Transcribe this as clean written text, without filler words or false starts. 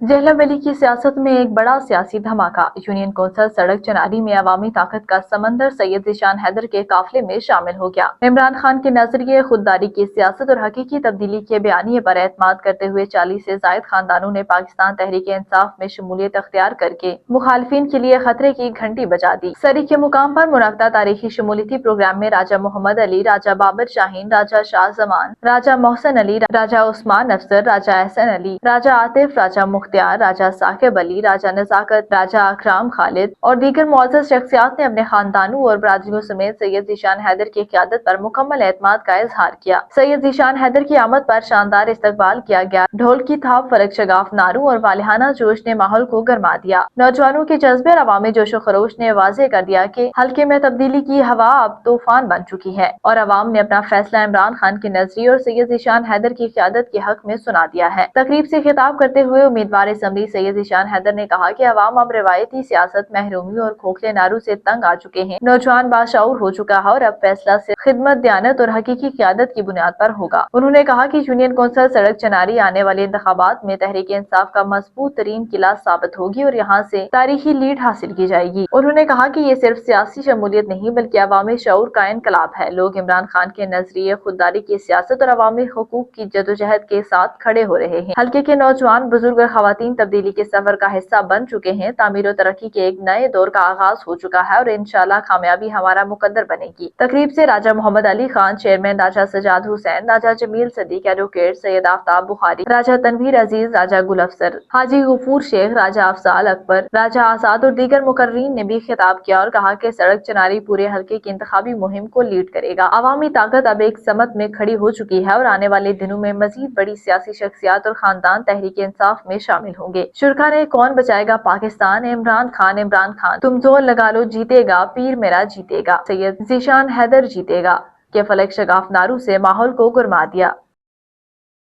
जहला वैली की सियासत में एक बड़ा सियासी धमाका। यूनियन कौंसिल सड़क चनारी में अवामी ताकत का समंदर सैयद ज़ीशान हैदर के काफिले में शामिल हो गया। इमरान खान के नजरिए खुददारी की सियासत और हकीकी तब्दीली के बयानिए पर एतमाद करते हुए 40 से जायद खानदानों ने पाकिस्तान तहरीक इंसाफ में शमूलियत अख्तियार करके मुखालफिन के लिए खतरे की घंटी बजा दी। सरी के मुकाम पर मुनक्कदा तारीखी शमूलियती प्रोग्राम में राजा मोहम्मद अली, राजा बाबर शाहीन, राजा शाह जमान, राजा मोहसन अली, राजा उस्मान अफजर, राजा एहसन अली, राजा आतिफ, राजा मुख्तियार, राजा साकिब अली, राजा नजाकत, राजा अकराम खालिद और दीगर मुअज़्ज़ज़ शख्सियात ने अपने खानदानों और बरादरियों समेत सैयद ज़ीशान हैदर की क़यादत पर मुकम्मल एतमाद का इजहार किया। सैयद ज़ीशान हैदर की आमद पर शानदार इस्तकबाल किया गया। ढोल की थाप, फलक शगाफ नारों और वालिहाना जोश ने माहौल को गरमा दिया। नौजवानों के जज्बे और अवामी जोशो खरोश ने वाज़ेह कर दिया कि हल्के में तब्दीली की हवा अब तूफान बन चुकी है और अवाम ने अपना फैसला इमरान खान के नजरिए और सैयद ज़ीशान हैदर की क़यादत के हक में सुना दिया है। तकरीब से खिताब करते हुए उम्मीदवार असम्बली सैयद ज़ीशान हैदर ने कहा कि अवाम अब रिवायती सियासत, महरूमी और खोखले नारों से तंग आ चुके हैं। नौजवान बाशऊर हो चुका है और अब फैसला से खिदमत, दयानत और हकीकी क़यादत की बुनियाद पर होगा। उन्होंने कहा कि यूनियन कौंसिल सड़क चनारी आने वाले इंतखाबात में तहरीक इंसाफ का मजबूत तरीन किला साबित होगी और यहाँ से तारीखी लीड हासिल की जाएगी। उन्होंने कहा कि ये सिर्फ सियासी शमूलियत नहीं बल्कि अवामी शऊर का इनकलाब है। लोग इमरान खान के नजरिए, खुददारी की सियासत और अवामी हुकूक की जदोजहद के साथ खड़े हो रहे हैं। हल्के के नौजवान, बुजुर्ग और खवातीन तब्दीली के सफर का हिस्सा बन चुके हैं। तामीर और तरक्की के एक नए दौर का आगाज हो चुका है और इंशाल्लाह कामयाबी हमारा मुकद्दर बनेगी। तकरीब से राजा मोहम्मद अली खान चेयरमैन, राजा सजाद हुसैन, राजा जमील सदीक एडवोकेट, सैयद आफ्ताब बुखारी, राजा तनवीर अजीज, राजा गुल अफसर, हाजी गफूर शेख, राजा अफजाल अकबर, राजा आजाद और दीगर मुकर्रीन ने भी खिताब किया और कहा कि सड़क चनारी पूरे हल्के की इंतखाबी मुहिम को लीड करेगा। अवामी ताकत अब एक समत में खड़ी हो चुकी है और आने वाले दिनों में मजीद बड़ी सियासी शख्सियात और खानदान तहरीक इंसाफ में शामिल होंगे। शुरका ने कौन बचाएगा पाकिस्तान, इमरान खान तुम जोर लगा लो जीतेगा, पीर मेरा जीतेगा, सैयद ज़ीशान हैदर जीतेगा के फलक शगाफ नारों से माहौल को गुरमा दिया।